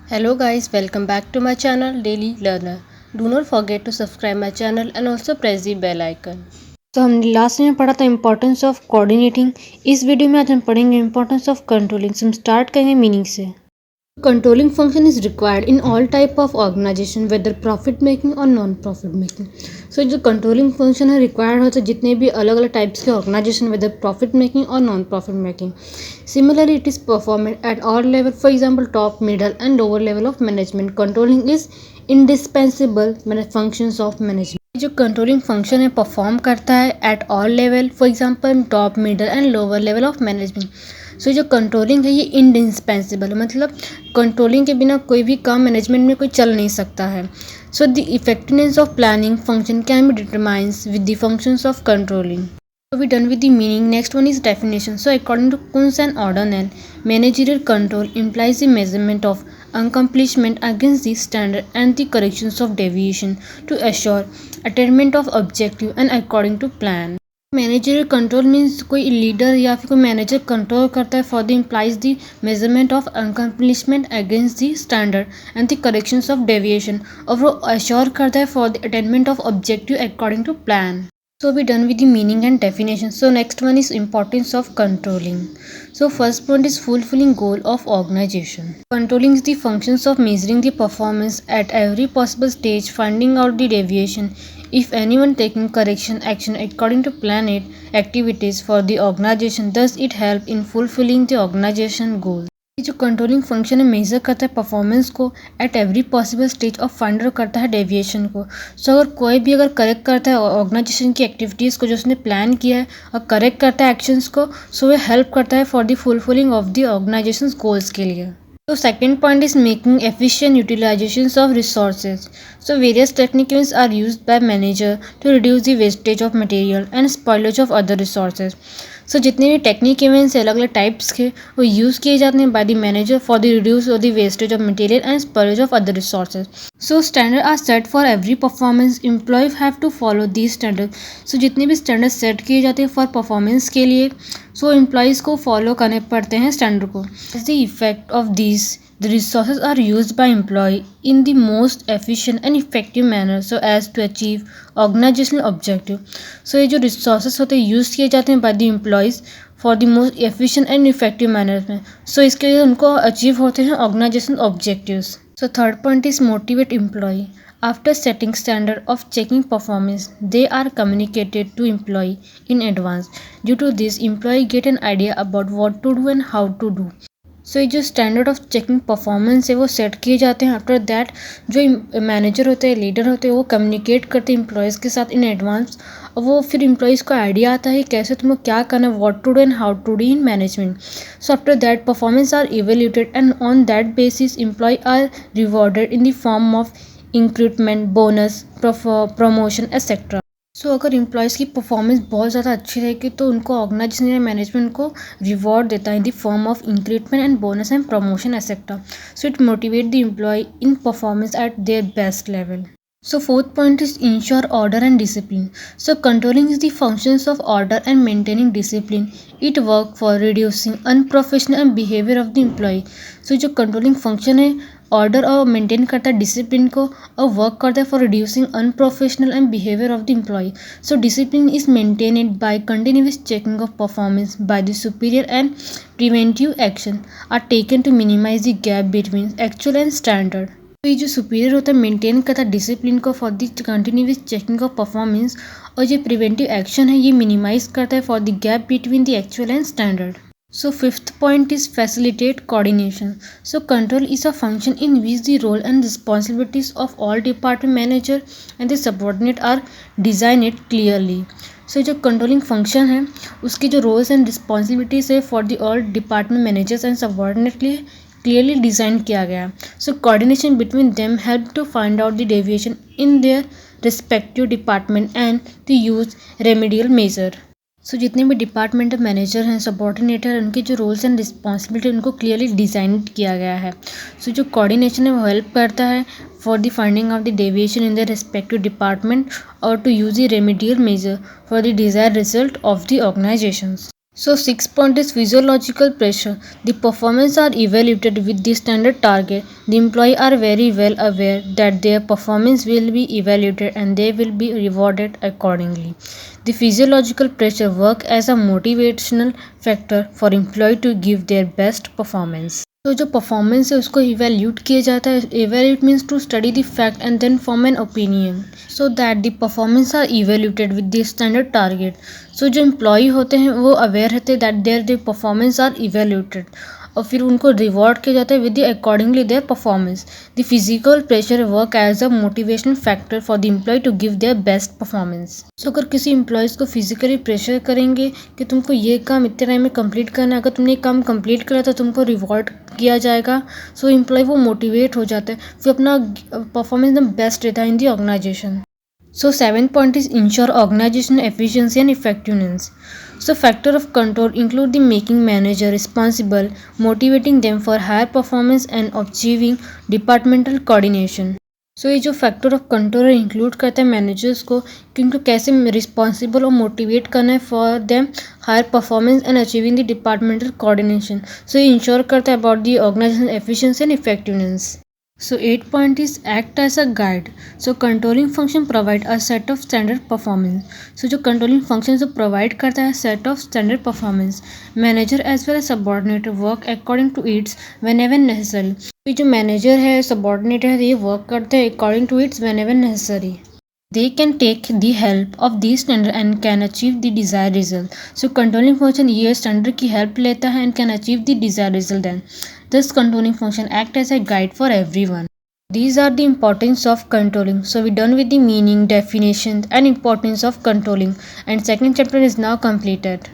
Hello guys, welcome back to my channel Daily Learner. Do not forget to subscribe my channel and also press the bell icon. तो हमने last में पढ़ा था importance of coordinating. इस video में आज हम पढ़ेंगे इम्पोर्टेंस ऑफ कंट्रोलिंग। हम स्टार्ट करेंगे मीनिंग से। Controlling function is required in all type of organization whether profit making or non profit making. So जो controlling function है required होता है जितने भी अलग अलग types के organization whether profit making or non profit making. Similarly it is performed at all level, for example top, middle and lower level of management. Controlling is indispensable functions of management. जो controlling function है perform करता है at all level, for example top, middle and lower level of management. So जो controlling है ये indispensable है, मतलब controlling के बिना कोई भी काम मैनेजमेंट में कोई चल नहीं सकता है. So the effectiveness of planning function can be determines with the functions of controlling. So we done with the meaning. Next one is definition. So according to Kunz and O'Donnell, managerial control implies the measurement of accomplishment against the standard and the corrections of deviation to assure attainment of objective and according to plan. Managerial control means कोई leader या फिर कोई manager control करता है for the employees the measurement of accomplishment against the standard and the corrections of deviation, और वो assure करता है for the attainment of objective according to plan. So we done with the meaning and definition. So next one is importance of controlling. So first point is fulfilling goal of organization. Controlling is the functions of measuring the performance at every possible stage, finding out the deviation if anyone taking correction action according to planned activities for the organization. Thus it help in fulfilling the organization goal. जो controlling function है major करता है performance को at every possible stage और find out करता है deviation को. सो अगर कोई भी अगर करेक्ट करता है ऑर्गेनाइजेशन की एक्टिविटीज़ को जो उसने प्लान किया है और करेक्ट करता है एक्शंस को, सो वो हेल्प करता है for the fulfilling of the organisation goals के लिए. So second point is making efficient utilizations of resources. So various techniques are used by manager to reduce the wastage of material and spoilage of other resources. So जितने भी technique events अलग अलग types के वो use किए जाते हैं by the manager for the reduce of the wastage of material and spoilage of other resources. So standard are set for every performance. Employ have to follow these standard. So जितने भी standard set किए जाते हैं for performance के लिए, सो employees को follow करने पड़ते हैं स्टैंडर्ड को. The effect of these the resources are used by employee in the most efficient and effective manner so as to achieve organizational objective. So ये जो resources होते हैं यूज़ किए जाते हैं by the employees for the most efficient and effective manner में. So इसके लिए उनको अचीव होते हैं organizational objectives. So third point is motivate employee. After setting standard of checking performance, they are communicated to employee in advance. Due to this, employee get an idea about what to do and how to do. सो ये जो standard of checking performance है वो set किए जाते हैं. After that जो manager होते हैं, लीडर होते हैं, वो कम्युनिकेट करते हैं एम्प्लॉयज़ के साथ इन एडवांस, और वो फिर एम्प्लॉयज़ को आइडिया आता है कैसे तुमको क्या करना है, what to do and how to do in management. So after that performance are evaluated and on that basis employ are rewarded in the form of increment, bonus, promotion etcetera. So अगर employees की performance बहुत ज़्यादा अच्छी रहेगी तो उनको organisation या management को रिवॉर्ड देता है in the form of increment and bonus and promotion etcetera. So it motivate the employee in performance at their best level. So fourth point is ensure order and discipline. So controlling is the functions of order and maintaining discipline. It work for reducing unprofessional behavior of the employee. So जो controlling function है order और maintain करता है discipline को, और work करता है for reducing unprofessional and behaviour of the employee. So discipline is maintained by continuous checking of performance by the superior and preventive action are taken to minimise the gap between actual and standard. तो ये जो superior होता है maintain करता है discipline को for the continuous checking of performance, और जो प्रिवेंटिव एक्शन है ये मिनिमाइज करता है for the gap between the actual and standard. So fifth point is facilitate coordination. So control is a function in which the role and responsibilities of all department manager and the subordinate are designed clearly. So जो controlling function है उसकी जो roles and responsibilities है for the all department managers and subordinate clearly design किया गया. So coordination between them help to find out the deviation in their respective department and to use remedial measure. सो जितने भी departmental manager हैं, सबॉर्डिनेटर, उनके जो roles and responsibility उनको clearly design किया गया है। सो जो कोऑर्डिनेशन है वो हेल्प करता है for the finding of the deviation in the respective department और to use the remedial measure for the desired result of the organisation. So 6 point is physiological pressure. The performance are evaluated with the standard target. The employee are very well aware that their performance will be evaluated and they will be rewarded accordingly. The physiological pressure work as a motivational factor for employee to give their best performance. तो जो performance है उसको evaluate किया जाता है। Evaluate means to study the fact and then form an opinion so that the performance are evaluated with the standard target. So जो employ होते हैं वो अवेयर रहते हैं that their the performance are evaluated और फिर उनको रिवॉर्ड किया जाता है with the accordingly their performance. The physical pressure work as a motivational factor for the employ to give their best performance. So अगर किसी एम्प्लॉयज़ को फिजिकली प्रेशर करेंगे कि तुमको ये काम इतने टाइम में कंप्लीट करना है, अगर तुमने ये काम कंप्लीट करा तो तुमको रिवॉर्ड किया जाएगा। सो एम्प्लॉय वो मोटिवेट हो जाता है, फिर अपना परफॉर्मेंस एकदम बेस्ट रहता है इन दी organisation. So 7 point is ensure organizational efficiency and effectiveness. So factor of control include the making manager responsible, motivating them for higher performance and achieving departmental coordination. सो ये जो फैक्टर ऑफ कंट्रोल इंक्लूड करता है managers को कि उनको कैसे responsible और motivate करना है for them higher performance and achieving the departmental coordination. So ये इंश्योर करता है about the organisation efficiency and effectiveness. So 8 point is act as a guide. So controlling function provide a set of standard performance. So जो controlling function जो provide करता है set of standard performance. Manager as well as subordinate work according to its whenever necessary. तो जो manager है subordinate है ये work करते हैं according to its whenever necessary. They can take the help of these standard and can achieve the desired result. So controlling function ये standard की help लेता है and can achieve the desired result then. This controlling function act as a guide for everyone. These are the importance of controlling. So we're done with the meaning, definition and importance of controlling and second chapter is now completed.